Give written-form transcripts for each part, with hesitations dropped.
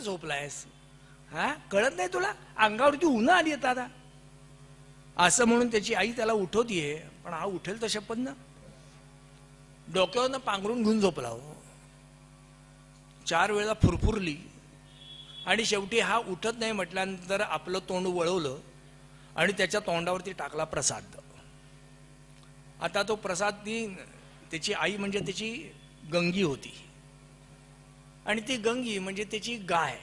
झोपलायस? हा, कळत नाही तुला? अंगावरती उन्हा आली येत आता. असं म्हणून त्याची आई त्याला उठवतीये, पण हा उठेल तर शपथ ना. डोक्यावरनं पांघरून घेऊन झोपला हो. 4 वेळा फुरफुरली आणि शेवटी हा उठत नाही म्हटल्यानंतर आपलं तोंड वळवलं आणि त्याच्या तोंडावरती टाकला प्रसाद. आता तो प्रसाद त्याची आई म्हणजे त्याची गंगी होती आणि ती गंगी म्हणजे त्याची गाय.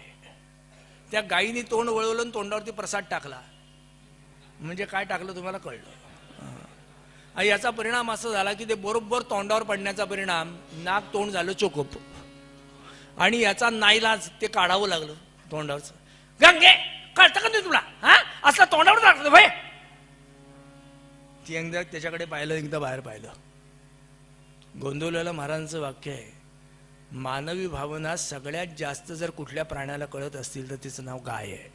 त्या गायीने तोंड वळवलं आणि तोंडावरती प्रसाद टाकला. म्हणजे काय टाकलं तुम्हाला कळलं. याचा परिणाम असा झाला की ते बरोबर तोंडावर पडण्याचा परिणाम, नाक तोंड झालं चोकोप आणि याचा नाईलाज ते काढावं लागलं तोंडावरचं. गंगे, कळतं का नाही तुला? हा, असला तोंडावर टाकलं भाई. ती एकदा त्याच्याकडे पाहिलं, एकदा बाहेर पाहिलं. गोंदवलेला महाराजांचं वाक्य आहे, मानवी भावना सगळ्यात जास्त जर कुठल्या प्राण्याला कळत असतील तर तिचं नाव गाय आहे.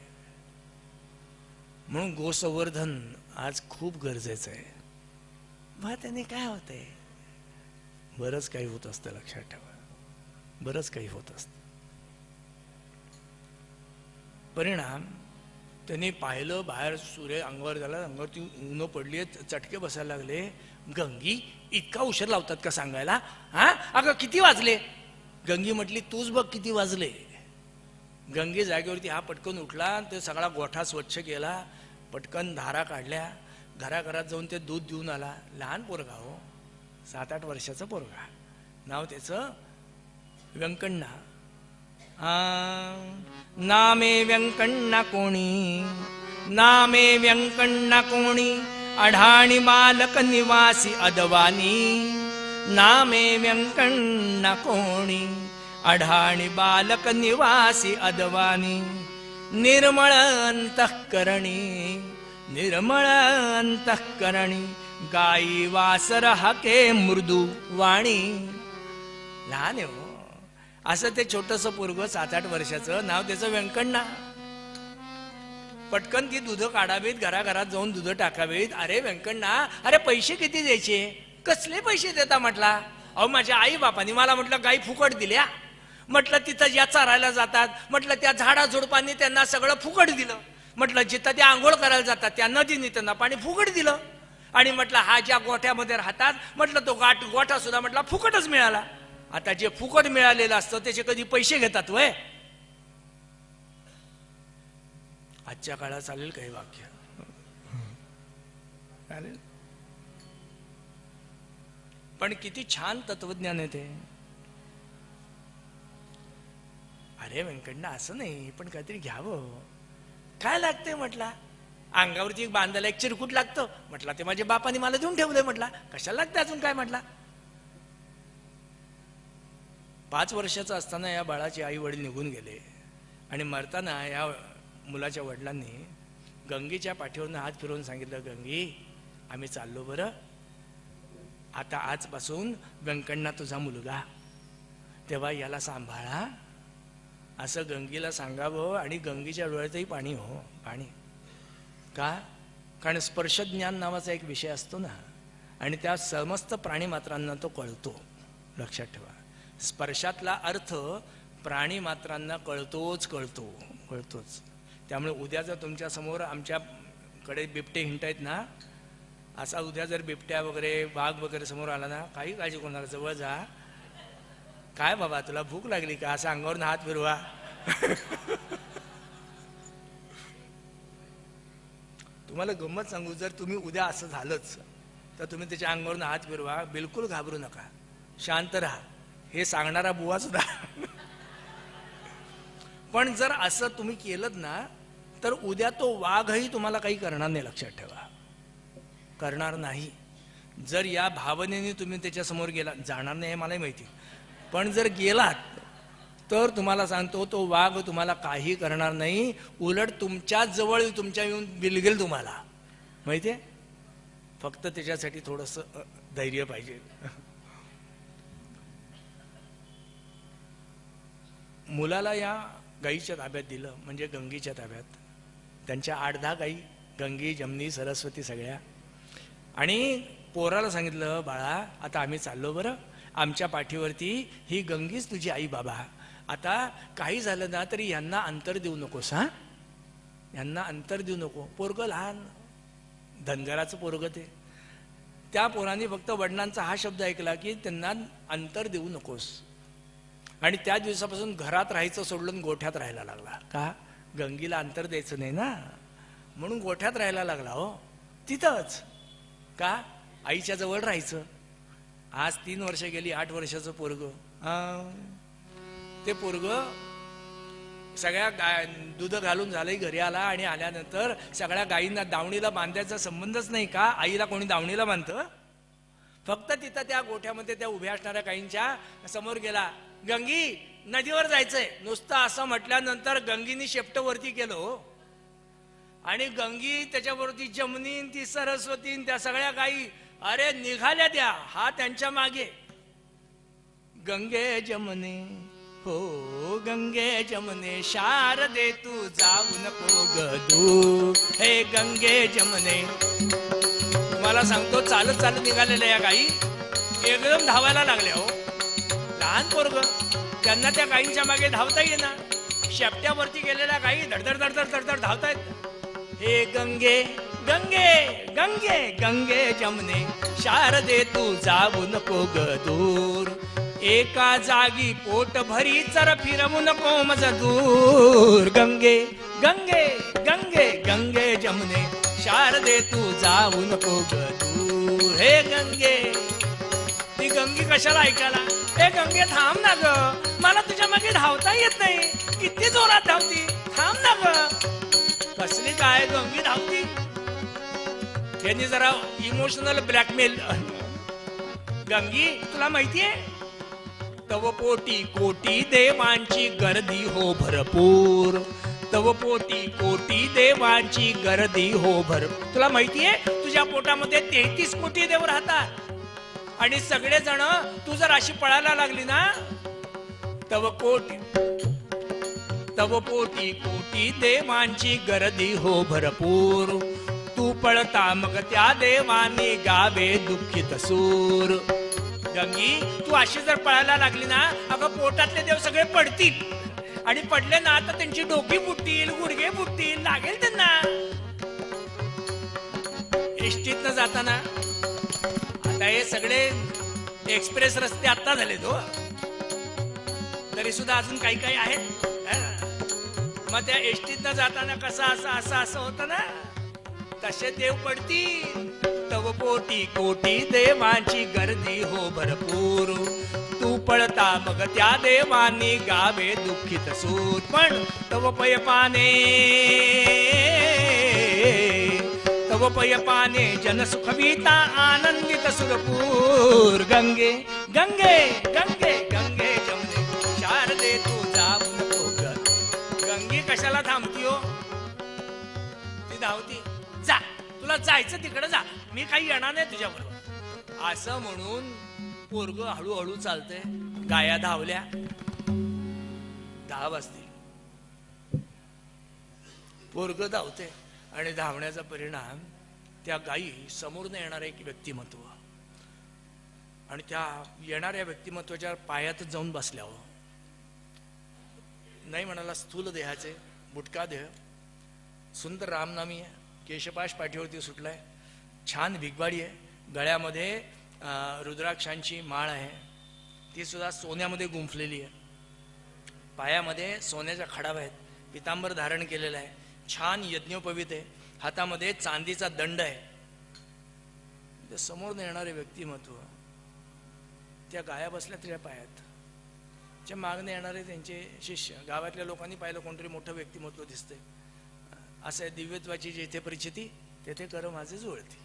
म्हणून गोसंवर्धन आज खूप गरजेचं आहे. बा त्याने काय होतंय? बरंच काही होत असतं, लक्षात ठेवा. बरंच काही होत असतं. परिणाम त्यांनी पाहिलं, बाहेर सूर्य अंगावर झाला, अंगावरती ऊन पडली, चटके बसायला लागले. गंगी, इतका उशीर लावतात का सांगायला? हा, अगं किती वाजले? गंगी म्हटली, तूच बघ किती वाजले. गंगे जागेवरती हा पटकन उठला, ते सगळा गोठा स्वच्छ केला, पटकन धारा काढल्या, घराघरात जाऊन ते दूध देऊन आला. लहान पोरगा हो, 7-8 वर्षाचं पोरगा. नाव त्याचं व्यंकण्णा. नामे व्यंकण्णा कोणी, नामे व्यंकण्णा कोणी, अढाणी बालक निवासी अदवानी. नामे व्यंकण्णा कोणी, अढाणी बालक निवासी अदवानी. निर्मळ अंतःकरणी, निर्मळ अंतःकरणी, गाई वासर हाके मृदू वाणी. लहान आहे हो. असं ते छोटस पोरगं 7-8 वर्षाचं, नाव त्याचं व्यंकण्णा. पटकन ती दूध काढावीत, घराघरात जाऊन दूध टाकावीत. अरे व्यंकण्णा, अरे पैसे किती द्यायचे? कसले पैसे देता म्हटला? अहो माझ्या आई बापानी मला म्हटलं गाई फुकट दिल्या. म्हटलं तिथं ज्या चरायला जातात, म्हटलं त्या झाडा झुडपांनी त्यांना सगळं फुकट दिलं. म्हटलं जिथं त्या आंघोळ करायला जातात त्या नदीने त्यांना पाणी फुकट दिलं. आणि म्हटलं हा ज्या गोठ्यामध्ये राहतात, म्हटलं तो गोठा सुद्धा म्हटलं फुकटच मिळाला. आता जे फुकट मिळालेलं असतं त्याचे कधी पैसे घेतात वय? आजच्या काळात चालेल काही वाक्य? चालेल. पण किती छान तत्वज्ञान आहे ते. अरे व्यंकण्णा, असं नाही, पण काहीतरी घ्यावं. काय लागतंय म्हटला? अंगावरती बांधायला एक चिरकुट लागतं. म्हटलं ते माझ्या बापाने मला देऊन ठेवलंय. म्हटला कशाला लागतं अजून काय? म्हटला 5 वर्षाचा असताना या बाळाचे आई वडील निघून गेले आणि मरताना या मुलाच्या वडिलांनी गंगेच्या पाठीवरून हात फिरवून सांगितलं, गंगी आम्ही चाललो बरं. आता आजपासून व्यंकण्णा तुझा मुलगा, तेव्हा याला सांभाळा, असं गंगेला सांगावं. आणि गंगेच्या डोळ्यातही पाणी हो, पाणी. का? कारण स्पर्शज्ञान नावाचा एक विषय असतो ना, आणि त्या समस्त प्राणीमात्रांना तो कळतो. लक्षात ठेवा, स्पर्शातला अर्थ प्राणीमात्रांना कळतोच. त्यामुळे उद्या जर तुमच्या समोर आमच्याकडे बिबटे हिंडतायत ना, असा उद्या जर बिबट्या वगैरे वाघ वगैरे समोर आला ना, काही काळजी कोणाला, जवळ जा. काय बाबा तुला भूक लागली का? असं अंगावरून हात फिरवा. तुम्हाला गंमत सांगू, जर तुम्ही उद्या असं झालंच तर तुम्ही त्याच्या अंगावरून हात फिरवा. बिलकुल घाबरू नका, शांत राहा. हे सांगणारा बुवा सुद्धा. पण जर असं तुम्ही केलं ना, तर उद्या तो वाघही तुम्हाला काही करणार नाही. लक्षात ठेवा, करणार नाही. जर या भावनेने तुम्ही त्याच्या समोर गेला, जाणार नाही हे मलाही माहिती, पण जर गेलात तर तुम्हाला सांगतो तो वाघ तुम्हाला काही करणार नाही. उलट तुमच्या जवळ तुमच्या येऊन बिलगेल तुम्हाला. माहितीये? फक्त त्याच्यासाठी थोडंसं धैर्य पाहिजे. मुलाला या गाईच्या ताब्यात दिलं, म्हणजे गंगेच्या ताब्यात. त्यांच्या 8-10 गाई, गंगी, जमनी, सरस्वती सगळ्या. आणि पोराला सांगितलं, बाळा आता आम्ही चाललो बरं. आमच्या पाठीवरती ही गंगीच तुझी आई बाबा. आता काही झालं ना तरी यांना अंतर देऊ नकोस, हा, यांना अंतर देऊ नको. पोरगं लहान, धनगराचं पोरगं ते, त्या पोरांनी फक्त वडिलांचा हा शब्द ऐकला की त्यांना अंतर देऊ नकोस. आणि त्या दिवसापासून घरात राहायचं सोडून गोठ्यात राहायला लागला. का? गंगीला अंतर द्यायचं नाही ना, म्हणून गोठ्यात राहायला लागला. हो, तिथंच. का? आईच्या जवळ राहायचं. आज 3 वर्ष गेली, 8 वर्षाचं पोरग, ते पोरग सगळ्या दूध घालून झालंय, घरी आला आणि आल्यानंतर सगळ्या गायींना दावणीला बांधायचा संबंधच नाही. का? आईला कोणी दावणीला बांधतं? फक्त तिथं त्या गोठ्यामध्ये त्या उभ्या असणाऱ्या गायींच्या समोर गेला. गंगी, नदीवर जायचंय. नुसतं असं म्हटल्यानंतर गंगीनी शेपट वरती केलं आणि गंगी त्याच्यावरती जमुनी, ती सरस्वती, त्या सगळ्या गायी अरे निघाल्या त्या, हा त्यांच्या मागे. गंगे जमने, हो गंगे जमने, शारदे तू जाऊ नको गदू, हे गंगे जमने. तुम्हाला सांगतो, चालत चालत निघालेल्या या गायी एकदम धावायला लागल्या. हो, लहान पोरग, त्यांना त्या गायींच्या मागे धावता येईना. शेपट्यावरती गेलेल्या गायी धडधड धडधड धडधड धावतायत. हे गंगे गंगे गंगे गंगे जमने, शारदे तू जाऊ नको ग दूर, एका जागी पोट भरी चर फिरवू नको मज दूर. गंगे गंगे गंगे गंगे जमने, शारदे तू जाऊ नको ग दूर. हे गंगे, ती गंगी कशाला ऐकायला? हे गंगे थांब ना ग, मला तुझ्या मागे धावता येत नाही. किती जोरात धावती, थांब ना ग. कसली काय गंगी धावती? त्यांनी जरा इमोशनल ब्लॅकमेल. गंगी, तुला माहितीये, तव पोटी कोटी देवांची गर्दी हो भरपूर, तव पोटी कोटी देवांची गर्दी हो भरपूर. तुला माहितीये, तुझ्या पोटामध्ये 33 कोटी देव राहतात आणि सगळे जण तू जर अशी पळायला लागली ना, तव पोटी कोटी देवांची गर्दी हो भरपूर, तू पळता मग त्या देवाने गावे दुःखित सूर. गंगी, तू अशी जर पळायला लागली ना, अगं पोटातले देव सगळे पडतील आणि पडले ना तर त्यांची डोकी फुटतील, गुडघे फुटतील, लागेल त्यांना. एसटीतनं जाताना, आता हे सगळे एक्सप्रेस रस्ते आता झाले तो, तरी सुद्धा अजून काही काही आहेत. मग त्या एसटीतनं जाताना कसं असं होतं ना, तसे देव पडतील. तव पोटी कोटी देवांची गर्दी हो भरपूर, तू पळता मग त्या देवानी गावे दुःखित सूर. पण तव पय पाने जन सुखविता आनंदित सुरपूर. गंगे गंगे गंगे गंगे जमने, शारदे तू जाऊ नको ग. गंगी कशाला थांबती हो? ती धावती. जा, तुला जायचं तिकडे जा, मी काही येणार नाही तुझ्या बरोबर. असं म्हणून पोरग हळूहळू चालते. गाया धावल्या. 10 वाजतील. पोरग धावते आणि धावण्याचा परिणाम, त्या गायी समोरनं येणारं एक व्यक्तिमत्व आणि त्या येणाऱ्या व्यक्तिमत्वाच्या पायात जाऊन बसल्या. हो, नाही म्हणाला स्थूल देहाचे, बुटका देह, सुंदर रामनामी आहे, केशपाश पाठीवरती सुटलाय, छान भिगवाडी आहे, गळ्यामध्ये रुद्राक्षांची माळ आहे, ती सुद्धा सोन्यामध्ये गुंफलेली आहे, पायामध्ये सोन्याच्या खडाव आहेत, पितांबर धारण केलेला आहे, छान यज्ञोपवीत आहे, हातामध्ये चांदीचा दंड आहे. समोर येणारे व्यक्तिमत्व, त्या गाया बसल्या त्या पायात, च्या मागणे येणारे त्यांचे शिष्य. गावातल्या लोकांनी पाहिलं कोणतरी मोठं व्यक्तिमत्व दिसतंय, असं दिव्यत्वाची जेथे परिचिती तेथे कर माझे जुळती.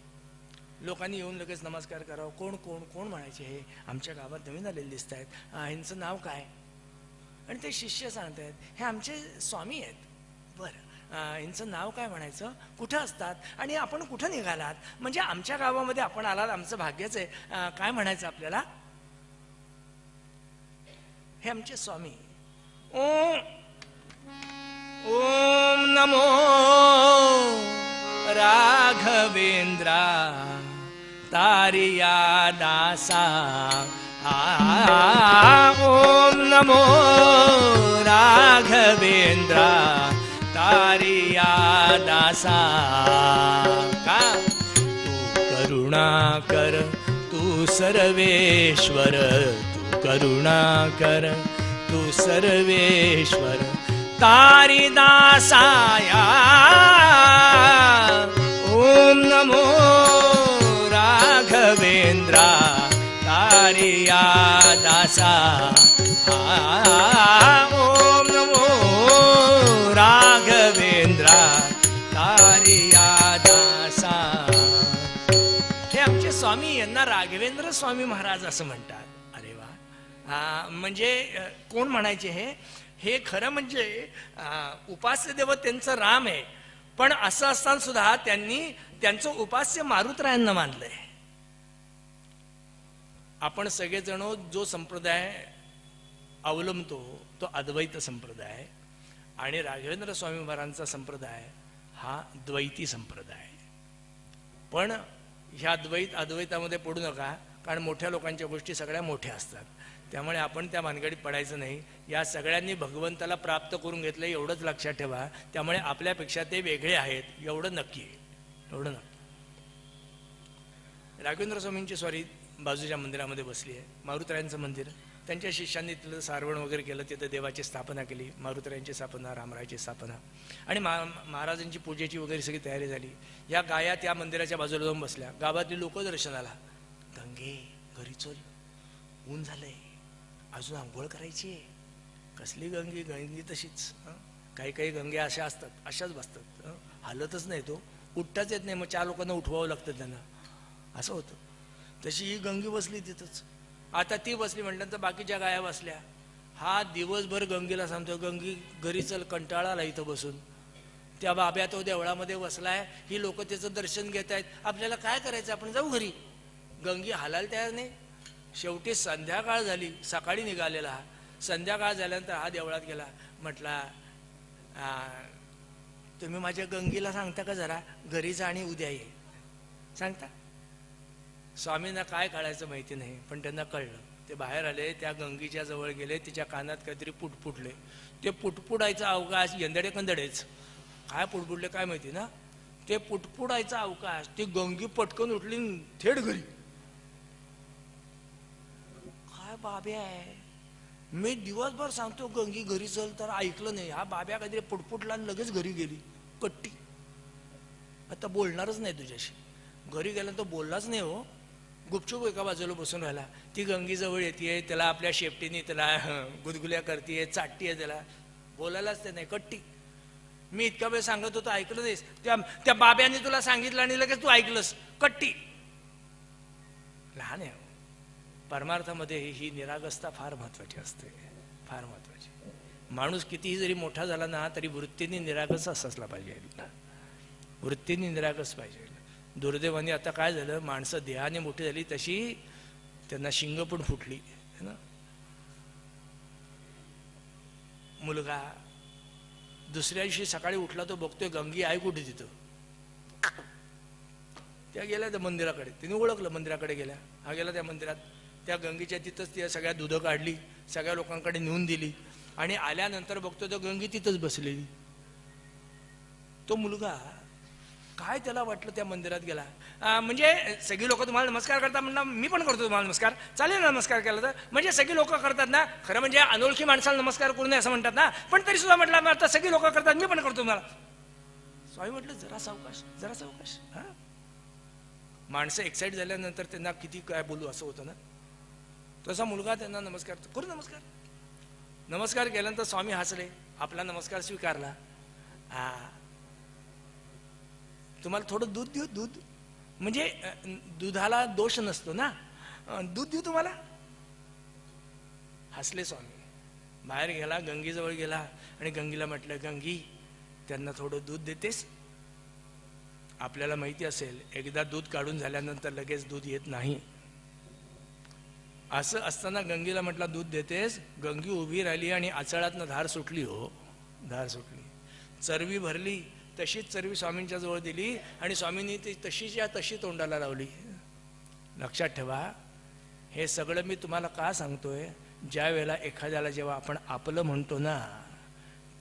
लोकांनी येऊन लगेच नमस्कार करावा. कोण कोण कोण म्हणायचे, हे आमच्या गावात नवीन आलेले दिसत आहेत, ह्यांचं नाव काय? आणि ते शिष्य सांगत आहेत, हे आमचे स्वामी आहेत. बरं, यांचं नाव काय म्हणायचं, कुठं असतात आणि आपण कुठं निघालात? म्हणजे आमच्या गावामध्ये आपण आलात, आमचं भाग्यच आहे, काय म्हणायचं आपल्याला? हे आमचे स्वामी. ओम नमो राघवेंद्रा तारिया दासा ओम नमो राघवेंद्रा तारिया दासा का तू करुणा कर तू सर्वेश्वर तू करुणा कर तू सर्वेश्वर तारी दासाया ओम नमो राघवेंद्रा तारिया दासा ओम नमो राघवेंद्रा तारिया दासा. हे आमचे स्वामी यांना राघवेंद्र स्वामी महाराज असं म्हणतात. अरे वा. म्हणजे कोण म्हणायचे हे खरं म्हणजे उपास्य देव त्यांचं राम आहे, पण असं असताना सुद्धा त्यांनी त्यांचं उपास्य मारुतरायांना मानलंय. आपण सगळेजण जो संप्रदाय अवलंबतो तो अद्वैत संप्रदाय, आणि राघवेंद्र स्वामी महाराजांचा संप्रदाय हा द्वैती संप्रदाय. पण ह्या अद्वैतामध्ये पडू नका, कारण मोठ्या लोकांच्या गोष्टी सगळ्या मोठ्या असतात. त्यामुळे आपण त्या भानगडीत पडायचं नाही. या सगळ्यांनी भगवंताला प्राप्त करून घेतलं एवढंच लक्षात ठेवा. त्यामुळे आपल्यापेक्षा ते वेगळे आहेत एवढं नक्की एवढं नक्की. राघवेंद्र स्वामींची स्वारी बाजूच्या मंदिरामध्ये बसली आहे, मारुतरायांचं मंदिर. त्यांच्या शिष्यांनी तिथलं सारवण वगैरे केलं, तिथं देवाची स्थापना केली, मारुतरायांची स्थापना, रामरायाची स्थापना, आणि महाराजांची पूजेची वगैरे सगळी तयारी झाली. या गाया त्या मंदिराच्या बाजूला जाऊन बसल्या. गावातली लोक दर्शनाला. गंगे घरी चल, ऊन झालंय, अजून आंघोळ करायची आहे. कसली गंगी? गंगी तशीच. काही काही गंगे अशा असतात, अशाच बसतात, हालतच नाही, तो उठताच येत नाही. मग 4 लोकांना उठवावं लागतं त्यांना, असं होतं. तशी ही गंगी बसली तिथंच. आता ती बसली म्हटल्यानंतर बाकीच्या गाया बसल्या. हा दिवसभर गंगीला सांगतो, गंगी घरी चल, कंटाळा आला इथं बसून. त्या बाब्या तो देवळामध्ये बसलाय, ही लोक त्याचं दर्शन घेत आहेत, आपल्याला काय करायचं, आपण जाऊ घरी. गंगी हालायला तयार नाही. शेवटी संध्याकाळ झाली, सकाळी निघालेला हा. संध्याकाळ झाल्यानंतर हा देवळात गेला. म्हटला, तुम्ही माझ्या गंगीला सांगता का जरा घरी जा आणि उद्या ये, सांगता? स्वामींना काय कळायचं माहिती नाही, पण त्यांना कळलं. ते बाहेर आले, त्या गंगीच्या जवळ गेले, तिच्या कानात काहीतरी पुटपुटले. ते पुटपुडायचा अवकाश यंदडे कंदडेच. काय पुटपुटले काय माहिती ना. ते पुटपुडायचा अवकाश, ती गंगी पटकन उठली थेट घरी. काय बाब्या आहे, मी दिवसभर सांगतो गंगी घरी चल, तर ऐकलं नाही. हा बाब्या काहीतरी पुटपुटला आणि लगेच घरी गेली कट्टी. आता बोलणारच नाही तुझ्याशी. घरी गेल्यानंतर बोललाच नाही हो, गुपचूप एका बाजूला बसून राहिला. ती गंगी जवळ येते, त्याला आपल्या शेपटीने त्याला गुदगुल्या करते, चाटतीये, त्याला बोलायलाच ते नाही, कट्टी. मी इतका वेळ सांगत होतो, ऐकलं नाहीस. त्या बाब्याने तुला सांगितलं आणि लगेच तू ऐकलंस, कट्टी. लहान आहे. परमार्थामध्ये ही निरागसता फार महत्वाची असते, फार महत्वाची. माणूस कितीही जरी मोठा झाला ना, तरी वृत्तीने निरागस असला पाहिजे. वृत्तीने निरागस पाहिजे. दुर्दैवाने आता काय झालं, माणसं देहाने मोठी झाली तशी त्यांना शिंग पण फुटली है ना. मुलगा दुसऱ्या दिवशी सकाळी उठला, तो बघतोय गंगी आहे कुठे तिथं. त्या गेल्या त्या मंदिराकडे, तिने ओळखलं, मंदिराकडे गेल्या. हा गेला त्या मंदिरात, त्या गंगीच्या तिथंच ती सगळ्या दूध काढली, सगळ्या लोकांकडे नेऊन दिली, आणि आल्यानंतर बघतो तर गंगी तिथंच बसलेली. तो मुलगा काय त्याला वाटलं, त्या मंदिरात गेला. म्हणजे सगळी लोक तुम्हाला नमस्कार करतात म्हणणार, मी पण करतो तुम्हाला नमस्कार, चालेल ना नमस्कार केला तर. म्हणजे सगळी लोक करतात ना, खरं म्हणजे अनोळखी माणसाला नमस्कार करू नये असं म्हणतात ना, पण तरी सुद्धा म्हटलं आता सगळी लोक करतात, मी पण करतो तुम्हाला. स्वामी म्हटलं जरा सावकाश, जरा सावकाश. हा, माणसं एक्साइट झाल्यानंतर त्यांना किती काय बोलू असं होतं ना. तसा मुलगा त्यांना नमस्कार करू, नमस्कार नमस्कार केल्यानंतर स्वामी हसले, आपला नमस्कार स्वीकारला. तुम्हाला थोडं दूध देऊ, दूध म्हणजे दुधाला दोष नसतो ना, दूध देऊ तुम्हाला. हसले स्वामी. बाहेर गेला, गंगीजवळ गेला आणि गंगीला म्हटलं, गंगी त्यांना थोडं दूध देतेस. आपल्याला माहिती असेल, एकदा दूध काढून झाल्यानंतर लगेच दूध येत नाही. असं असताना गंगीला म्हटलं दूध देतेस. गंगी उभी राहिली आणि आचळातनं धार सुटली. हो, धार सुटली. चरवी भरली, तशीच चरवी स्वामींच्या जवळ दिली आणि स्वामींनी ती तशीच्या तशी तोंडाला लावली. लक्षात ठेवा, हे सगळं मी तुम्हाला का सांगतोय, ज्या वेळेला एखाद्याला जेव्हा आपण आपलं म्हणतो ना,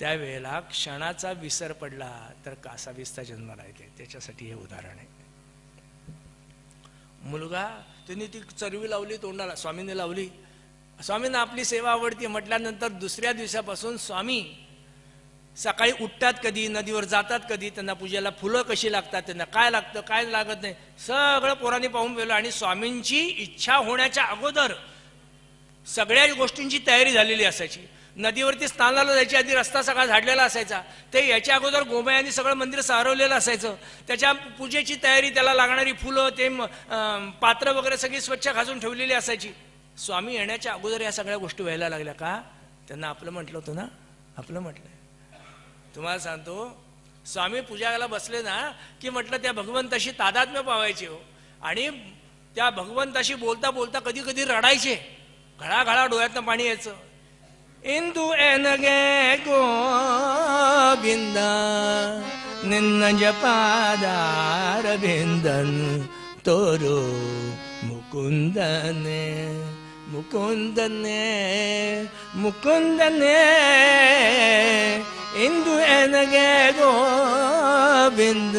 त्यावेळेला क्षणाचा विसर पडला तर कासावीसचा जन्माला येते. त्याच्यासाठी हे उदाहरण आहे. मुलगा त्यांनी ती चरवी लावली तोंडाला, स्वामींनी लावली. स्वामींना आपली सेवा आवडती म्हटल्यानंतर दुसऱ्या दिवसापासून स्वामी सकाळी उठतात कधी, नदीवर जातात कधी, त्यांना पूजेला फुलं कशी लागतात, त्यांना काय लागतं काय लागत नाही सगळं पोरांनी पाहून गेलं. आणि स्वामींची इच्छा होण्याच्या अगोदर सगळ्या गोष्टींची तयारी झालेली असायची. नदीवरती स्नानाला जायची आधी रस्ता सगळा झाडलेला असायचा. ते याच्या अगोदर गोमयांनी सगळं मंदिर सारवलेलं असायचं. त्याच्या पूजेची तयारी, त्याला लागणारी फुलं, ते पात्र वगैरे सगळी स्वच्छ घासून ठेवलेली असायची. स्वामी येण्याच्या अगोदर या सगळ्या गोष्टी व्हायला लागल्या. का? त्यांना आपलं म्हटलं होतं ना, आपलं म्हटलंय. तुम्हाला सांगतो, स्वामी पूजाला बसले ना की म्हटलं त्या भगवंताशी तादात्म्य पावायचे हो. आणि त्या भगवंताशी बोलता बोलता कधी कधी रडायचे. घळाघळा डोळ्यातनं पाणी यायचं. इंदू एन गे गोविंद निन्न जपादार भिंदन तोरो मुकुंदने मुकुंदने मुकुंदने इंदू एन गे गोविंद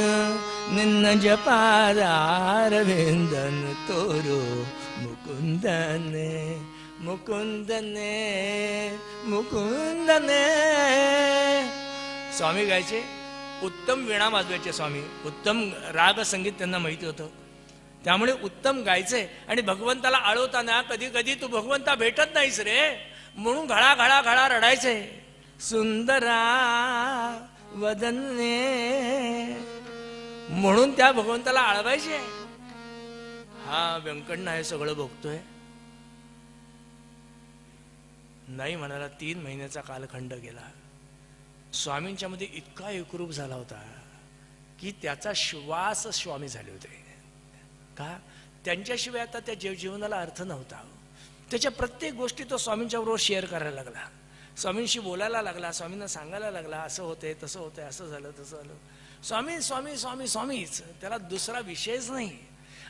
निन्न जपादार भिंदन तोरो मुकुंदने मुकुंदने मुकुंदने. स्वामी गायचे, उत्तम वीणा वाजवायचे स्वामी, उत्तम राग संगीत त्यांना माहिती होतं, त्यामुळे उत्तम गायचे. आणि भगवंताला आळवताना कधी कधी तू भगवंता भेटत नाहीस रे म्हणून घळा घळा घळा रडायचे. सुंदरा वदने म्हणून त्या भगवंताला आळवायचे. हा व्यंकटना हे सगळं बघतोय. नाही म्हणाला 3 महिन्याचा कालखंड गेला. स्वामींच्या मध्ये इतका एकरूप झाला होता की त्याचा श्वास स्वामी झाले होते. का? त्यांच्याशिवाय आता त्या जीवनाला अर्थ नव्हता. त्याच्या प्रत्येक गोष्टी तो स्वामींच्या बरोबर शेअर करायला लागला, स्वामींशी बोलायला लागला, स्वामींना सांगायला लागला, असं होतंय तसं होतंय, असं झालं तसं झालं. स्वामी स्वामी स्वामी स्वामीच, त्याला दुसरा विषयच नाही.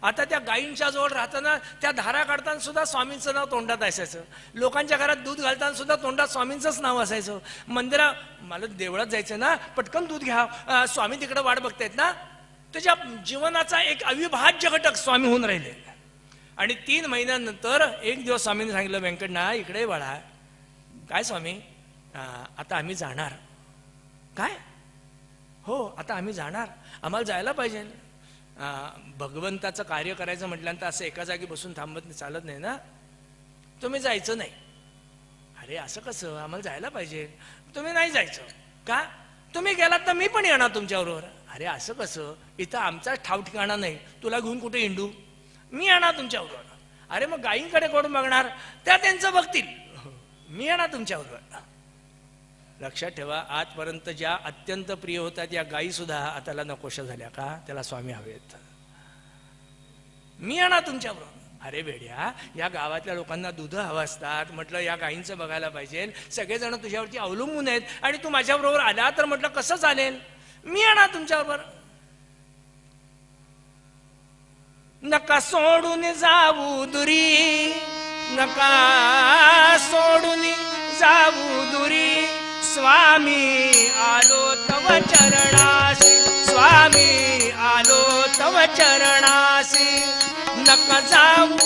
आता त्या गायींच्या जवळ राहताना त्या धारा काढताना सुद्धा स्वामींचं नाव तोंडात असायचं. लोकांच्या घरात दूध घालताना सुद्धा तोंडात स्वामींचंच नाव असायचं. मला देवळात जायचं ना, पटकन दूध घ्या, स्वामी तिकडे वाट बघतायत ना. त्याच्या जीवनाचा एक अविभाज्य घटक स्वामी होऊन राहिले. आणि 3 महिन्यानंतर एक दिवस स्वामींनी सांगितलं, व्यंकटना इकडे बाळा. काय स्वामी? आता आम्ही जाणार. काय? हो, आता आम्ही जाणार, आम्हाला जायला पाहिजे. भगवंताचं कार्य करायचं म्हटल्यानंतर असं एका जागी बसून थांबत चालत नाही ना. तुम्ही जायचं नाही. अरे असं कसं? आम्हाला जायला पाहिजे. तुम्ही नाही जायचं. का? तुम्ही गेलात तर मी पण येणार तुमच्याबरोबर. अरे असं कसं? इथं आमचा ठाव ठिकाणा नाही, तुला घेऊन कुठे हिंडू? मी येणार तुमच्याबरोबर. अरे मग गायींकडे कोण बघणार? त्या त्यांचं बघतील, मी येणार तुमच्याबरोबर. लक्षात ठेवा, आजपर्यंत ज्या अत्यंत प्रिय होतात या गायी सुद्धा आताला नकोशा झाल्या. का? त्याला स्वामी हवेत. मी येणार तुमच्याबरोबर. अरे बेड्या, या गावातल्या लोकांना दूध हवं असतात, म्हटलं या गायींचं बघायला पाहिजे, सगळेजण तुझ्यावरती अवलंबून आहेत आणि तू माझ्याबरोबर आला तर म्हटलं कसं चालेल, मी येणार तुमच्याबरोबर. नका सोडून जाऊ दुरी, नका सोडून जाऊ दुरी, स्वामी आलो तव चरणासी, स्वामी आलो तव चरणासी. नका जाऊ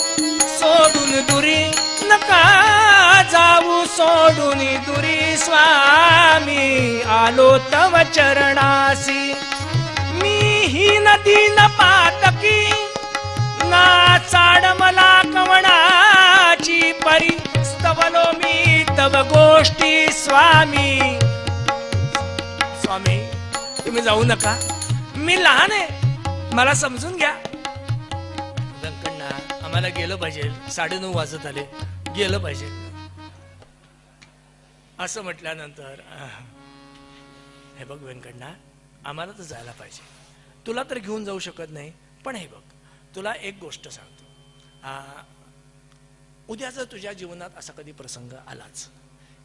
सोडून दुरी, नका जाऊ सोडून दुरी, स्वामी आलो तव चरणासी. मी ही नदी न पातकी, ना चाड मला कवणाची परी, स्तवलो मी तव गोष्टी स्वामी. स्वामी तुम्ही जाऊ नका, मी लहान आहे, मला समजून घ्या. व्यंकटना, आम्हाला गेलं पाहिजे, 9:30 वाजत आले, गेलं पाहिजे. असं म्हटल्यानंतर हे बघ व्यंकटना, आम्हाला तर जायला पाहिजे, तुला तर घेऊन जाऊ शकत नाही, पण हे बघ तुला एक गोष्ट सांगतो. उद्या जर तुझ्या जीवनात असा कधी प्रसंग आलाच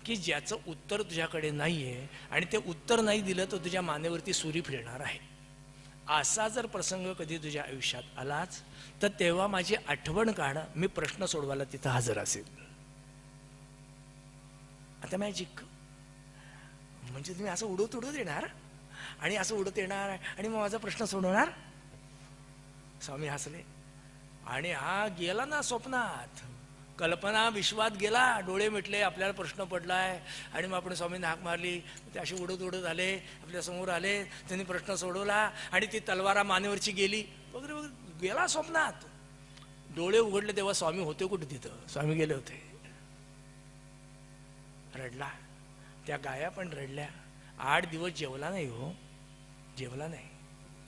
की ज्याचं उत्तर तुझ्याकडे नाहीये आणि ते उत्तर नाही दिलं तर तुझ्या मानेवरती सुरी फिरणार आहे, असा जर प्रसंग कधी तुझ्या आयुष्यात आलाच तर तेव्हा माझी आठवण काढ, मी प्रश्न सोडवायला तिथं हजर असेल. आता मॅजिक म्हणजे तुम्ही असं उडत उडत येणार आणि असं उडत येणार आणि मग माझा प्रश्न सोडवणार. स्वामी हसले आणि हा गेला ना स्वप्नात, कल्पना विश्वात गेला, डोळे मिटले, आपल्याला प्रश्न पडलाय आणि मग आपण स्वामींना हाक मारली, ते असे उडत उडत आले, आपल्या समोर आले, त्यांनी प्रश्न सोडवला आणि ती तलवारा मानेवरची गेली वगैरे वगैरे, गेला स्वप्नात. डोळे उघडले तेव्हा स्वामी होते कुठे तिथं, स्वामी गेले होते. रडला, त्या गाया पण रडल्या. 8 दिवस जेवला नाही हो, जेवला नाही.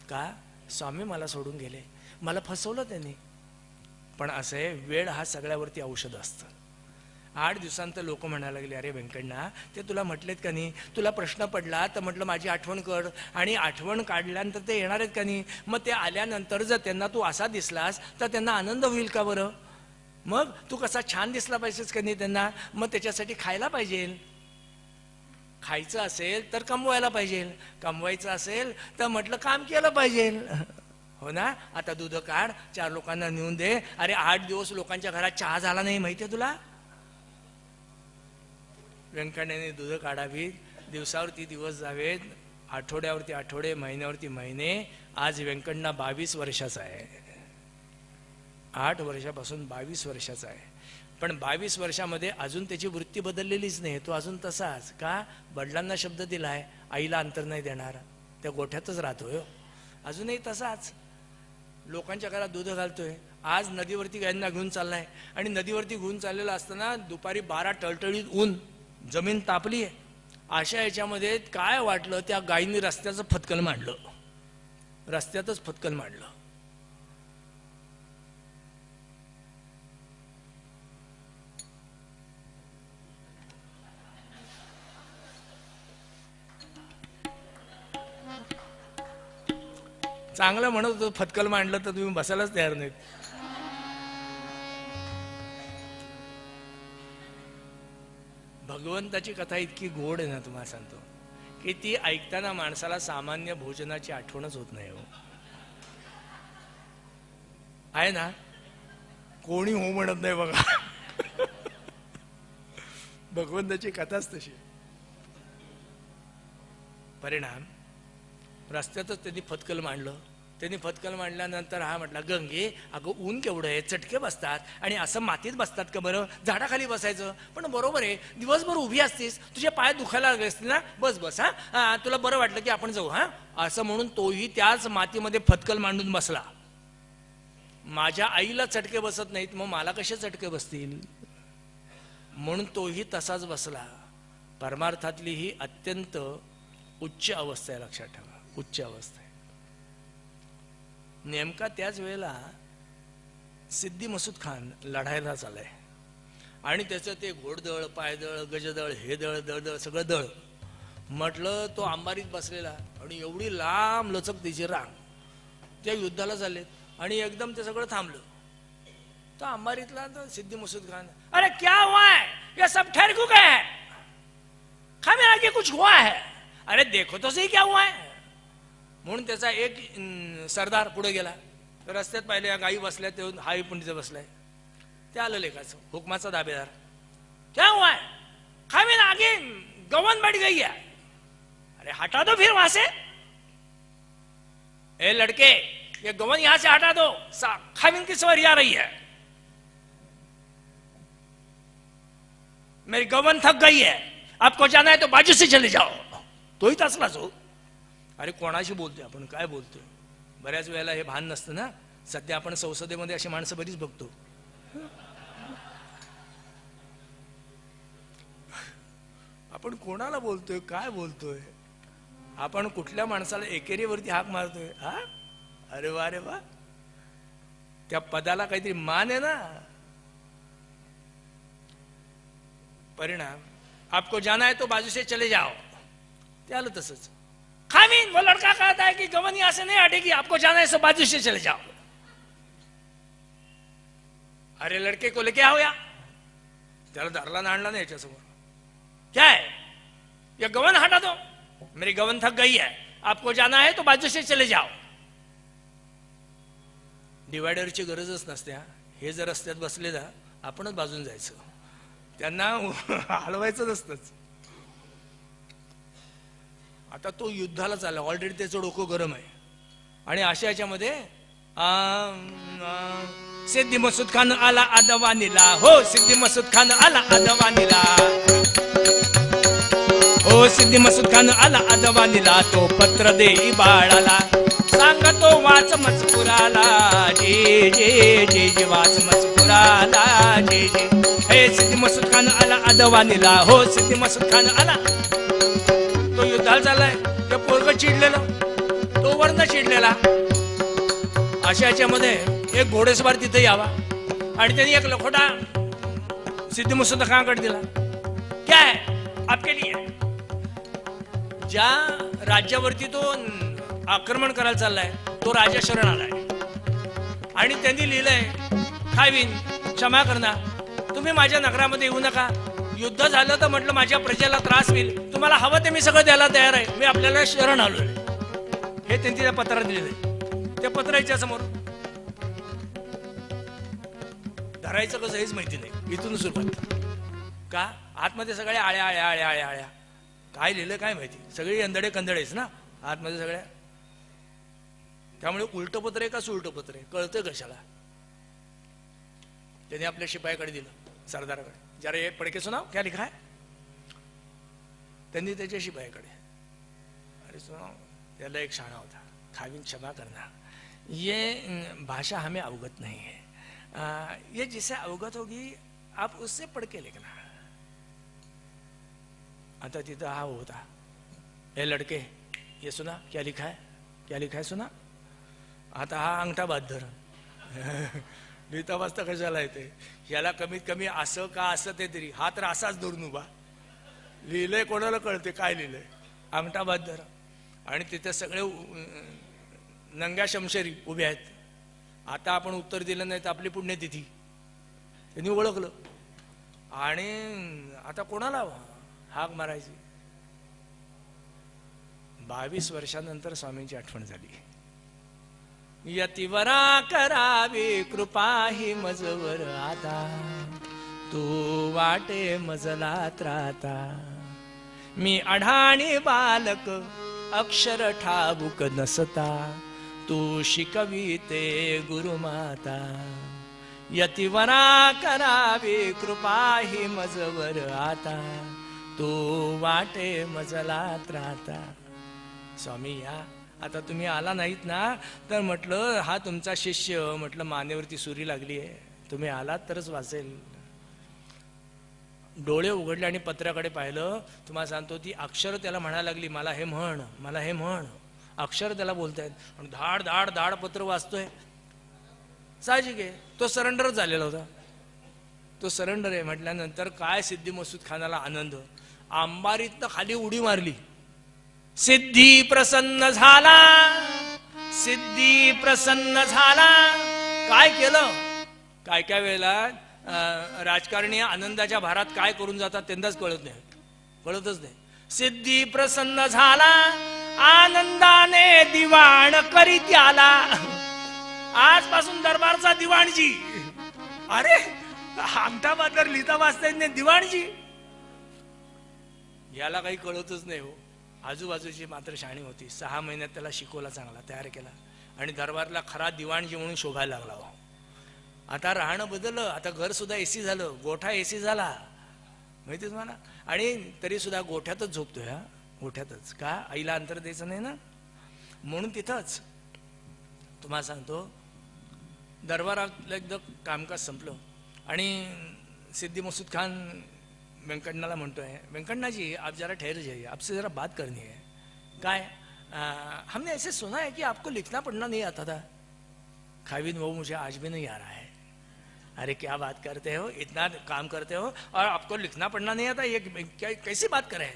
का? स्वामी मला सोडून गेले, मला फसवलं त्यांनी. पण असं आहे, वेळ हा सगळ्यावरती औषध असतं. 8 दिवसांत लोक म्हणायला लागले, अरे व्यंकण्णा, ते तुला म्हटलेत का नाही, तुला प्रश्न पडला तर म्हटलं माझी आठवण कर, आणि आठवण काढल्यानंतर ते येणार आहेत का नाही. मग ते आल्यानंतर जर त्यांना तू असा दिसलास तर त्यांना आनंद होईल का बरं. मग तू कसा छान दिसला पाहिजेस का नाही त्यांना, मग त्याच्यासाठी खायला पाहिजे. खायचं असेल तर कमवायला पाहिजे, कमवायचं असेल तर म्हटलं काम केलं पाहिजे. हो ना. आता दूध काढ, 4 लोकांना नेऊन दे. अरे 8 दिवस लोकांच्या घरात चहा झाला नाही, माहितीये तुला. व्यंकटने दूध काढावी, दिवसावरती दिवस जावेत, आठवड्यावरती आठवडे, महिन्यावरती महिने. आज व्यंकटना 22 वर्षाचा आहे. 8 वर्षापासून 22 वर्षाचा आहे. पण 22 वर्षामध्ये अजून त्याची वृत्ती बदललेलीच नाही. तो अजून तसाच. का? वडिलांना शब्द दिलाय, आईला अंतर नाही देणार, त्या गोठ्यातच राहतोय, अजूनही तसाच. लोकांच्या घरात दूध घालतोय. आज नदीवरती गायांना घेऊन चाललाय आणि नदीवरती घेऊन चाललेला असताना दुपारी 12 टळटळीत ऊन, जमीन तापली आहे. अशा याच्यामध्ये काय वाटलं, त्या गायींनी रस्त्याचं फतकल मांडलं, रस्त्यातच फतकल मांडलं. चांगलं म्हणत होतं, फतकल मांडलं तर तुम्ही बसायलाच तयार नाहीत. भगवंताची कथा इतकी गोड आहे ना, तुम्हाला सांगतो, की ती ऐकताना माणसाला सामान्य भोजनाची आठवणच होत नाही हो. आहे ना, कोणी हो म्हणत नाही बघा. भगवंताची कथाच तशी. परिणाम, रस्त्यातच त्यांनी फतकल मांडलं. त्यांनी फतकल मांडल्यानंतर हा म्हटला, गंगे अगं ऊन केवढं आहे, चटके बसतात आणि असं मातीत बसतात का बरं, झाडाखाली बसायचं. पण बरोबर आहे, दिवसभर उभी असतीस, तुझे पाय दुखायला लागले असतील ना, बस बस, हा तुला बरं वाटलं की आपण जाऊ. हा असं म्हणून तोही त्याच मातीमध्ये फतकल मांडून बसला. माझ्या आईला चटके बसत नाहीत, मग मला कसे चटके बसतील, म्हणून तोही तसाच बसला. परमार्थातली ही अत्यंत उच्च अवस्था आहे, लक्षात ठेवा, उच्च अवस्था आहे. नेमका त्याच वेळेला सिद्दी मसूद खान लढायला चालाय आणि त्याचं ते घोडदळ, पायदळ, गजदळ, हे दळ, दळदळ, सगळं दळ. म्हटलं तो अंबारीत बसलेला आणि एवढी लांब लचक तिची रांग, त्या युद्धाला चाललेत आणि एकदम ते सगळं थांबलं. तो अंबारीतला तो सिद्दी मसूद खान, अरे क्या हुआ है, ये सब ठहर क्यों गए हैं, हमें आगे कुछ हुआ है, अरे देखो तो सही क्या हुआ है. म्हणून त्याचा एक सरदार पुढे गेला, रस्त्यात पाहिले या गायी बसल्या, ते हाही पण तिथे बसलाय. ते आलं लेखाचं, हुकमाचा दाबेदार, क्या हुआ है, खामिन आगे गवन बढ़ गई है, अरे हटा दो फिर वहां से, ए लड़के ये गवन यहां से हटा दो, खामिन की सवारी आ रही है, मेरी गवन थक गई है, आपको जाना है तो बाजू से चले जाओ. तोही तसलाच हो. अरे कोणाशी बोलतोय आपण, काय बोलतोय. बऱ्याच वेळेला हे भान नसतं ना. सध्या आपण संसदेमध्ये अशी माणसं बरीच बघतो. आपण कोणाला बोलतोय, काय बोलतोय, आपण कुठल्या माणसाला एकेरीवरती हाक मारतोय. हा, अरे वा रे वा, त्या पदाला काहीतरी मान आहे ना. परिणाम, आपको जाना है तो बाजू से चले जाओ. ते आलं तसंच. खामिन, वो लड़का कहता है कि गवन यहां से नहीं हटेगी, आपको जाना है तो बाजू से चले जाओ. अरे लड़के को लेके आओ या. त्याला धरला नाणला नाही याच्यासमोर. क्या है, ये गवन हटा दो, मेरी गवन थक गई है, आपको जाना है तो बाजू से चले जाओ. डिवायडरची गरजच नसते. हे जर रस्त्यात बसले ना, आपणच बाजून जायचं, त्यांना हलवायचं नसतंच. आता तो युद्धाला चालला, ऑलरेडी त्याचं डोकं गरम आहे. आणि अशा याच्यामध्ये सिद्धी मसूद खान आला अदवानीला, हो सिद्धी मसूद खान आला अदवानीला, हो सिद्धी मसूद खान आला अदवानीला. तो पत्र देई बाळाला, सांगतो वाच मजकुराला, जे जे जे जे वाच मजकुराला, जे जे. हे सिद्धी मसूद खान आला अदवानीला, हो सिद्धी मसूद खान आला. तो युद्धाला चाललाय, ते पोरग चिडलेलं, तो वर्ण चिडलेला. अशा याच्यामध्ये एक घोडेस्वार तिथे यावा आणि त्यांनी एक लखोटा सिद्धी मसूद खानाकडे दिला. क्या है आपके लिए? ज्या राज्यावरती तो आक्रमण करायला चाललाय तो राजा शरण आलाय आणि त्यांनी लिहिलंय, खावीन क्षमा करणार, तुम्ही माझ्या नगरामध्ये येऊ नका. युद्ध झालं तर म्हटलं माझ्या प्रजेला त्रास होईल, तुम्हाला हवं ते मी सगळं द्यायला तयार आहे, मी आपल्याला शरण आलोय. हे त्यांनी त्या पत्रात दिलेलं. त्या पत्राच्या समोर धरायचं कसं हेच माहिती नाही. इथून सुरुवात का आतमध्ये सगळे आळ्या आळ्या आळ्या आळ्या आळ्या, काय लिहिलं काय माहिती, सगळी अंधडे कंदडेच ना आतमध्ये सगळ्या. त्यामुळे उलट पत्र आहे का सुलट पत्र आहे कळतं कशाला. त्याने आपल्या शिपायाकडे दिलं, सरदाराकडे, जरा ये पडके सुनाव क्या लिखा है. त्यांनी त्याच्या शिपायाकडे, अरे सुनाव. त्याला एक शाणा होता, खावीन क्षमा करना, ये भाषा हमें अवगत नहीं है, ये जिसे अवगत होगी आप उससे पढ़ के लिखना. आता तिथं हा होता, ए लड़के ये सुना क्या लिखा है, क्या लिखा है सुना. आता हा अंगठा बाद धर लिहिता वाचता कशाला येते, याला कमीत कमी असं का असं ते तरी, हा तर असाच धरून उभा. लिहिलंय कोणाला कळते काय लिहिलंय, अंगठा बाद धर. आणि तिथे सगळे नंग्या शमशेरी उभे आहेत. आता आपण उत्तर दिलं नाही तर आपली पुण्यतिथी. त्यांनी ओळखलं आणि आता कोणाला हाक मारायची. 22 वर्षानंतर स्वामींची आठवण झाली. यतिवरा करावी कृपा ही मजवर आता, तू वाटे मजला त्राता. मी अढाणी बालक अक्षर ठाऊक नसता, तू शिकविते गुरुमाता. यतिवरा करावी कृपा ही मजवर आता, तू वाटे मजला त्राता. स्वामी या आता तुम्ही आला नाहीत ना, तर म्हटलं हा तुमचा शिष्य, म्हटलं मानेवरती सुरी लागली आहे, तुम्ही आलात तरच वाचेल. डोळे उघडले आणि पत्राकडे पाहिलं. तुम्हाला सांगतो ती अक्षर त्याला म्हणायला लागली, मला हे म्हण, मला हे म्हण. अक्षर त्याला बोलतायत आणि धाड धाड धाड पत्र वाचतोय. साहजिक आहे, तो सरेंडर झालेला होता. तो सरेंडर आहे म्हटल्यानंतर काय सिद्धी मसूद खानाला आनंद. अंबारीतनं खाली उडी मारली. सिद्धी प्रसन्न झाला, सिद्धी प्रसन्न झाला. काय केलं, काय काय वेळेला राजकारणी आनंदाच्या भारात काय करून जातात त्यांनाच कळत नाही, कळतच नाही. सिद्धी प्रसन्न झाला, आनंदाने दिवाण करीत आला. आजपासून दरबारचा दिवाणजी. अरे आमटा मात्र लिहिता वाचता येत नाही, दिवाणजी. याला काही कळतच नाही हो. आजूबाजूची मात्र शाणी होती. 6 महिन्यात त्याला शिकवला, चांगला तयार केला आणि दरबारला खरा दिवाणजी म्हणून शोभायला लागला हो. आता राहणं बदललं, आता घर सुद्धा एसी झालं, गोठा एसी झाला, माहिती तुम्हाला. आणि तरी सुद्धा गोठ्यातच झोपतोय. हा गोठ्यातच का, आईला अंतर द्यायचं नाही ना म्हणून तिथंच. तुम्हाला सांगतो दरबारात एकदा कामकाज संपलं आणि सिद्धी मसूद खान वेंकटनाला म्हणतोय, वेंकटना जी आप जरा ठहर जाइए, आपसे जरा बात करनी है. काय, हमने ऐसे सुना है कि आपको लिखना पढ़ना नहीं आता था. खाविन वो मुझे आज भी नहीं आ रहा है. अरे क्या बात करते हो, इतना काम करते हो और आपको लिखना पढ़ना नहीं आता, ये क्या कैसी बात करे.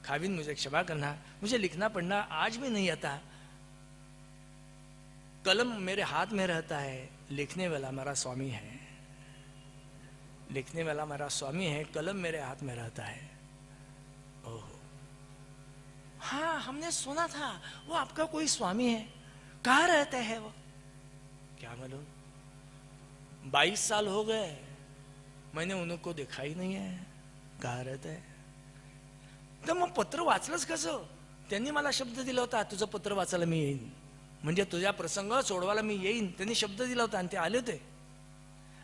खाविन मुझे क्षमा करना, मुझे लिखना पढ़ना आज भी नहीं आता. कलम मेरे हाथ में रहता है, लिखने वाला मेरा स्वामी है. लिखने वाला मेरा स्वामी है, कलम मेरे हाथ में रहता है. ओहो, हाँ हमने सुना था वो आपका कोई स्वामी है. कहाँ रहता है वो. क्या मालूम, 22 साल हो गए, मैंने उनको देखा ही नहीं है, कहाँ रहता है. तर मग पत्र वाचलंच कसं? त्यांनी मला शब्द दिला होता, तुझं पत्र वाचायला मी येईन, म्हणजे तुझ्या प्रसंग सोडवायला मी येईन. त्यांनी शब्द दिला होता आणि ते आले होते.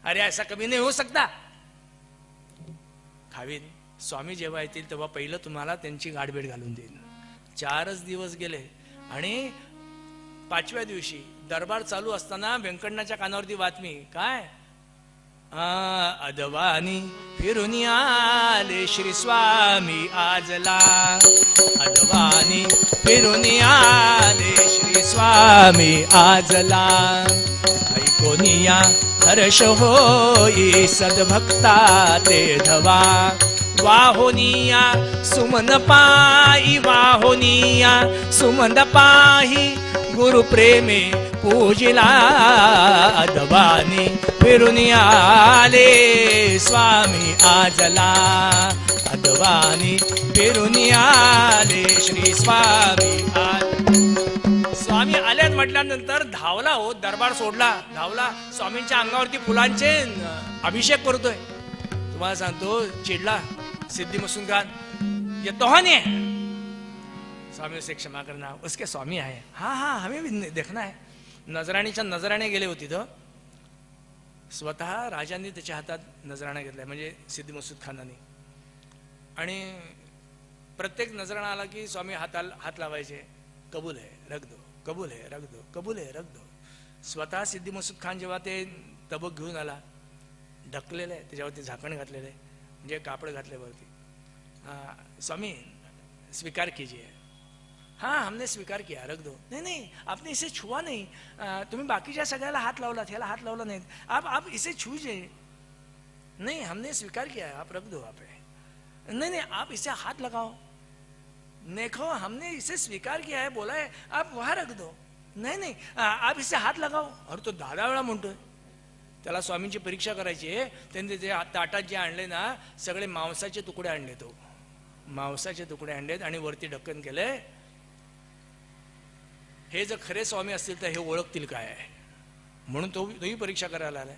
अरे ऐसा कभी नहीं हो सकता. खावीन, स्वामी जेव्हा येतील तेव्हा पहिलं तुम्हाला त्यांची गाठभेट घालून देईन. 4च दिवस गेले आणि 5व्या दिवशी दरबार चालू असताना व्यंकटनाच्या कानावरती बातमी, काय अदवानी फिरून आले श्री स्वामी आजला. अदवानी फिरून आले श्री स्वामी आजला. ऐकोनिया हर्ष होई सद्भक्ता ते धवा. वाहोनिया सुमन पाई, वाहोनिया सुमन पाही, गुरु प्रेमे पूजिला. अदवानी फिरून आले स्वामी आजला. अदवानी फिरून आले श्री स्वामी आजला. स्वामी आल्यात म्हटल्यानंतर धावला हो, दरबार सोडला, धावला. स्वामींच्या अंगावरती फुलांचे अभिषेक करतोय. तुम्हाला सांगतो, चिडला सिद्धी मसून खान, ये तो है स्वामी से क्षमा करना, उसके स्वामी आहे. हाँ हाँ हमें भी देखना है. नजराणीच्या नजराणे गेले होते तो, स्वतः राजांनी त्याच्या हातात नजराणा घेतलाय, म्हणजे सिद्धी मसूद खानाने. आणि प्रत्येक नजराणा आला की स्वामी हात लावायचे, कबूल है रख दो, कबूल है रख दो, कबूल है रख दो. स्वतः सिद्धी मसूद खान जेव्हा ते तबक घेऊन आला, ढकलेलं आहे, त्याच्यावरती झाकण घातलेलं आहे, म्हणजे कापड घातल्यावरती, स्वामी स्वीकार कीजिए. हाँ हमने स्वीकार किया, रख दो. नहीं नहीं आपने इसे छुआ नहीं, तुम्ही बाकीच्या सगळ्याला हात लावला, त्याला हात लावला नाही, आप इसे छूजे. नहीं हमने स्वीकार किया है, आप रख दो. आप नहीं नहीं आप इसे हाथ लगाओ. देखो हमने इसे स्वीकार किया है, बोला है, आप वहां रख दो. नहीं नहीं आप इसे हात लगाओ. अरे तो 10 वेळा म्हणतोय. त्याला स्वामींची परीक्षा करायची आहे. त्यांनी ते ताटात जे आणले ना, सगळे मांसाचे तुकडे आणले, तो मांसाचे तुकडे आणलेत आणि वरती ढक्कन केले. हे जर खरे स्वामी असतील तर हे ओळखतील काय आहे, म्हणून तोही परीक्षा करायला आलाय.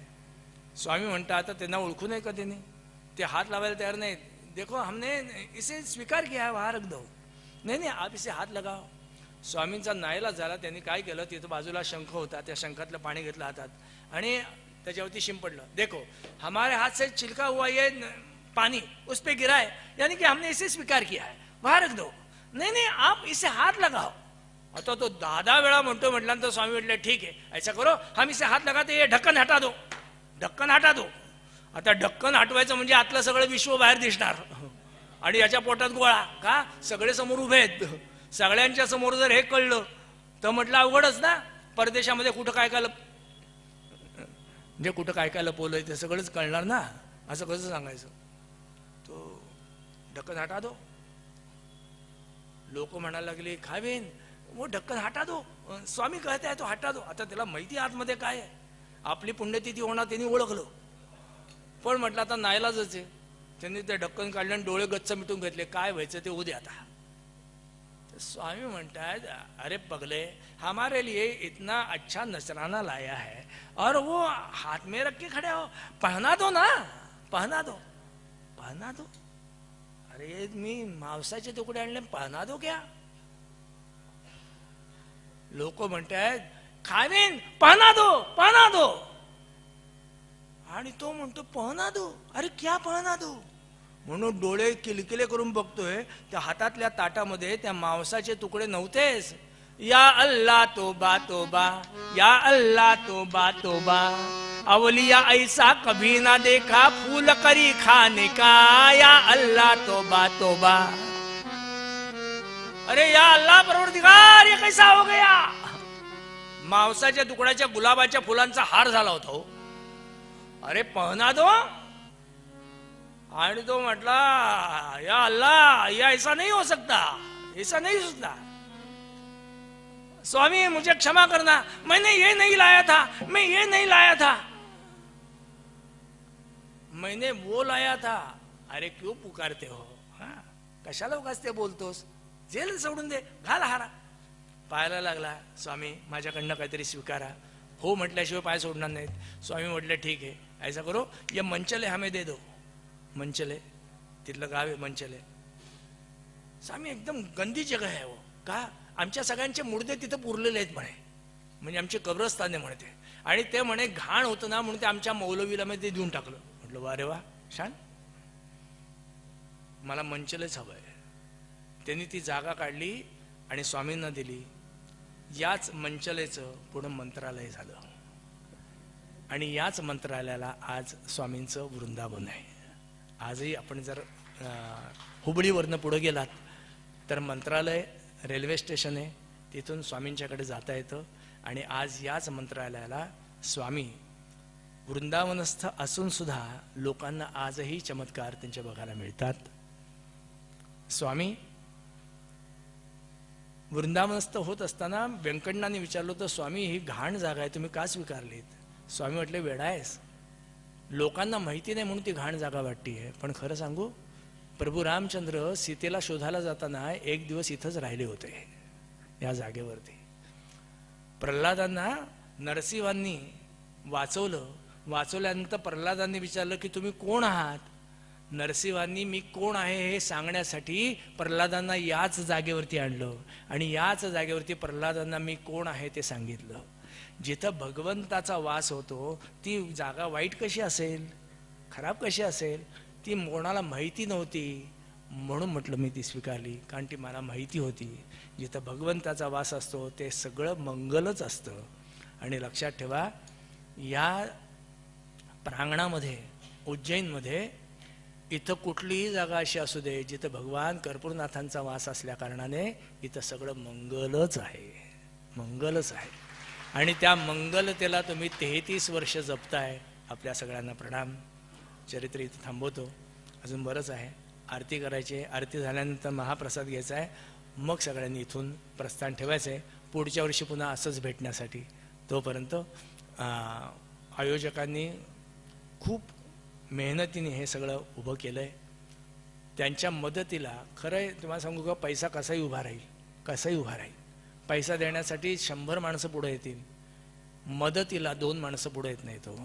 स्वामी म्हणतात, आता त्यांना ओळखू नये का त्यांनी, ते हात लावायला तयार नाहीत. देखो हमने इसे स्वीकार किया है, वहां रख दो. नाही नाही आप इसे हात लगाओ. स्वामींचा नाईलाज झाला. त्यांनी काय केलं, तिथं बाजूला शंख होता, त्या शंखातलं पाणी घेतलं हातात आणि त्याच्यावरती शिंपडलं. देखो हमारे हाथ से छिलका हुआ ये पानी उस पे गिरा है, यानी कि हमने इसे स्वीकार किया है, वहां रख दो. नहीं नहीं आप इसे हाथ लगाओ. आता तो 10 वेळा म्हणतो. म्हटल्यानंतर स्वामी म्हटले, ठीक है ऐसा करो, हम इसे हाथ लगाते, ये ढक्कन हटा दो, ढक्कन हटा दो. आता ढक्कन हटवायचं म्हणजे आतलं सगळं विश्व बाहेर दिसणार आणि याच्या पोटात गोळा का, सगळे समोर उभे आहेत. सगळ्यांच्या समोर जर हे कळलं तर म्हटलं अवघडच ना. परदेशामध्ये कुठं काय काय म्हणजे कुठं काय काय लपवलंय ते सगळंच कळणार ना, असं कसं सांगायचं. तो ढक्कन हटा दो. लोक म्हणायला लागले, खावेन वो ढक्कन हटा दो, स्वामी कहते हैं तो हटा दो. आता त्याला माहिती आतमध्ये काय आहे, आपली पुण्यतिथी होणार त्यांनी ओळखलं, पण म्हटलं आता नाईलाजच आहे. त्यांनी ते ढक्कन काढले आणि डोळे गच्च मिटून घेतले, काय व्हायचं ते उद्या. आता स्वामी म्हणतात, अरे पगले हमारे लिए इतना अच्छा नजराना लाया है और वो हाथ में रख के खड़े हो, पहना दो ना, पहना दो, पहना दो. अरे मी मांसाचे तुकडे आणले, पहना दो क्या. लोक म्हणतात, खावीन पहना दो, पहना दो. आणि तो म्हणतो पहना दो. अरे क्या पहना दो. म्हणून डोळे किलकिले करून बघतोय, त्या हातातल्या ताटामध्ये त्या मांसाचे तुकडे नव्हतेच. या अल्लाह तोबा तोबा, या अल्लाह तोबा तोबा, अवलिया ऐसा कभी ना देखा, फूल करी खाने का, या अल्लाह तोबा तोबा. अरे या अल्लाह परवरदिगार, ये कैसा हो गया. मांसाच्या तुकड्याच्या गुलाबाच्या फुलांचा हार झाला होता. अरे पहना दो. आणि तो म्हटला, या अल्लाह या ऐसा नहीं हो सकता, ऐसा नहीं हो सकता. स्वामी मुझे क्षमा करना, मैंने ये नहीं लाया था, मैं ये नहीं लाया था, मैंने वो लाया था. अरे क्यों पुकारते हो, कशाला उगाच ते बोलतोस, जेल सोडून दे, घाल हारा. पाहायला लागला, स्वामी माझ्याकडनं काहीतरी स्वीकारा. हो म्हटल्याशिवाय पाय सोडणार नाहीत. स्वामी म्हटले ठीक आहे, ऐसा करो, ये मंचले हमें दे दो. मंचले तिथलं गाव आहे मंचले. स्वामी एकदम गंदी जगह आहे हो. का? आमच्या सगळ्यांचे मुर्दे तिथं पुरलेले आहेत म्हणे, म्हणजे आमचे कब्रस्तान आहे म्हणे ते. आणि ते म्हणे घाण होतं ना म्हणून ते आमच्या मौलवीला मी ते देऊन टाकलं. म्हटलं वा रे वा, छान, मला मंचलेच हवं आहे. त्यांनी ती जागा काढली आणि स्वामींना दिली. याच मंचलेचं पुढं मंत्रालय झालं आणि याच मंत्रालयाला आज स्वामींचं वृंदावन आहे. आजही आपण जर हुबळीवरनं पुढं गेलात तर मंत्रालय रेल्वे स्टेशन आहे, तिथून स्वामींच्याकडे जाता येतं. आणि आज याच मंत्रालयाला स्वामी वृंदावनस्थ असून सुद्धा लोकांना आजही चमत्कार त्यांचे बघायला मिळतात. स्वामी वृंदावनस्थ होत असताना व्यंकटनाने विचारलं होतं, स्वामी ही घाण जागा आहे, तुम्ही का स्वीकारलीत? स्वामी म्हटले, वेडा आहेस, लोकांना माहिती नाही म्हणून ती घाण जागा वाटती आहे. पण खरं सांगू, प्रभू रामचंद्र सीतेला शोधायला जाताना एक दिवस इथंच राहिले होते या जागेवरती. प्रल्हादांना नरसिंहांनी वाचवलं. वाचवल्यानंतर प्रल्हादांनी विचारलं की तुम्ही कोण आहात? नरसिंहांनी मी कोण आहे हे सांगण्यासाठी प्रल्हादांना याच जागेवरती आणलं आणि याच जागेवरती प्रल्हादांना मी कोण आहे ते सांगितलं. जिथं भगवंताचा वास होतो ती जागा वाईट कशी असेल, खराब कशी असेल? ती कोणाला माहिती नव्हती म्हणून म्हटलं मी ती स्वीकारली, कारण ती मला माहिती होती. जिथं भगवंताचा वास असतो ते सगळं मंगलच असतं. आणि लक्षात ठेवा, या प्रांगणामध्ये उज्जैनमध्ये इथं कुठलीही जागा अशी असू दे जिथं भगवान कर्पूरनाथांचा वास असल्या कारणाने इथं सगळं मंगलच आहे, मंगलच आहे. आणि त्या मंगलतेला तुम्ही 33 वर्ष जपताय. आपल्या सगळ्यांना प्रणाम. चरित्र इथं थांबवतो, अजून बरंच आहे. आरती करायची, आरती झाल्यानंतर महाप्रसाद घ्यायचा आहे, मग सगळ्यांनी इथून प्रस्थान ठेवायचं आहे पुढच्या वर्षी पुन्हा असंच भेटण्यासाठी. तोपर्यंत आयोजकांनी खूप मेहनतीने हे सगळं उभं केलं आहे. त्यांच्या मदतीला खरं आहे तुम्हाला सांगू का, पैसा कसाही उभा राहील, कसाही उभा राहील. पैसा देण्यासाठी 100 माणसं पुढे येतील, मदतीला 2 माणसं पुढे येत नाही तो.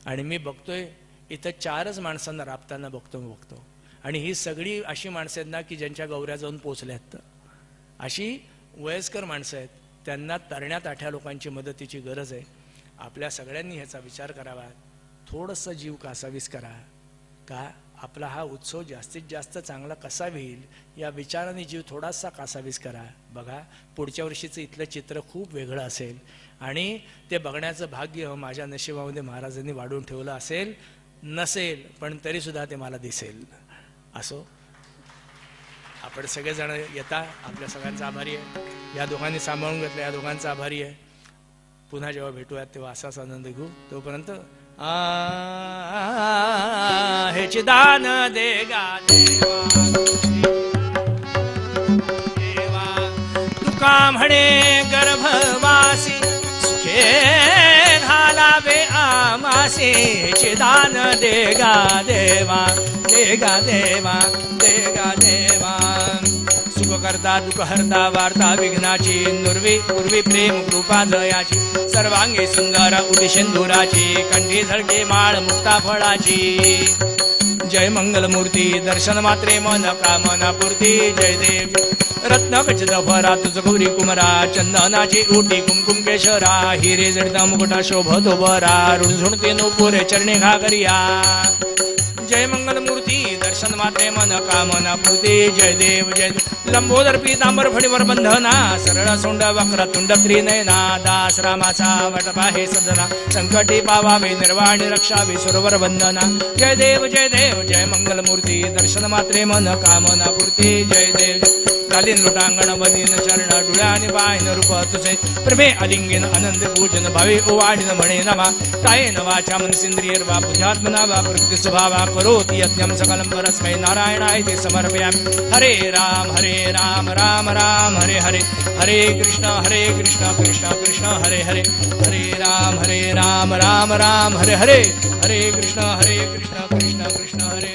आणि मी बघतोय इथं 4च माणसांना राबताना बघतो. आणि ही सगळी अशी माणसं आहेत ना की ज्यांच्या गौऱ्या जाऊन पोचल्यात. अशी वयस्कर माणसं आहेत, त्यांना तरण्या ताठ्या लोकांची मदतीची गरज आहे. आपल्या सगळ्यांनी ह्याचा विचार करावा. थोडंसं जीव कासावीस करा. का आपला हा उत्सव जास्तीत जास्त चांगला कसा होईल या विचाराने जीव थोडासा कासावीस करा. बघा, पुढच्या वर्षीचं इथलं चित्र खूप वेगळं असेल आणि ते बघण्याचं भाग्य माझ्या नशिबामध्ये महाराजांनी वाढवून ठेवलं असेल. नसेल पण तरीसुद्धा ते मला दिसेल. असो, आपण सगळेजण येता, आपल्या सगळ्यांचा आभारी आहे. या दोघांनी सांभाळून घेतलं, या दोघांचा आभारी आहे. पुन्हा जेव्हा भेटूयात तेव्हा असाच आनंद घेऊ. तोपर्यंत हे चिदान देगा देवा, तुका म्हणे गर्भवासी सुखे घालावे आमासी. चिदान देगा देवा, देगा देवा, देगा देवा. सुख करता दुःख हरता वार्ता विघ्नाची, नुर्वी पूर्वी प्रेम कृपा जयाची. सर्वांगी सुंदर उटी शेंदुराची, कंठी झळके माळ मुक्ता फळाची. जय मंगलमूर्ती दर्शन मात्रे मन कामना पूर्ती. जय देव रत्न खचित भरा तुझ गौरी कुमरा. चंदनाची उटी कुमकुम केशरा, हिरे जडिता मुकुटा शोभतो बरा. रुणझुणते नुपुरे चरणी घागरिया. जय मंगलमूर्ती दर्शन मात्रे मन कामना पूर्ती. जय देव जय देव. लंबोदर पीतांबर फणीवर बंधना, सरळ सोंड वक्र तुंड त्रिनयना. दास रामाचा वटपा हे सदना, संकटी पावावे निर्वाणी रक्षावी सुरवर वंदना. जय देव जय देव. जय मंगलमूर्ती दर्शन मात्रे मन कामना पूर्ती. जय देव. कालीन लोटांगण बनीन चरण डुळ्याने पाहिन रूप तुझे. प्रभे अलिंगेन आनंद पूजन भावे ओवाळीन म्हणे नमा. कायेन वाचा मनसेंद्रियर्वा बुद्ध्यात्मना वा प्रकृती स्वभावा. करोति यज्ञं सकलं परस्मै नारायणाय ते समर्पयामि. हरे राम राम राम हरे हरे. हरे कृष्ण कृष्ण कृष्ण हरे हरे. हरे राम राम राम हरे हरे. हरे कृष्ण कृष्ण कृष्ण हरे.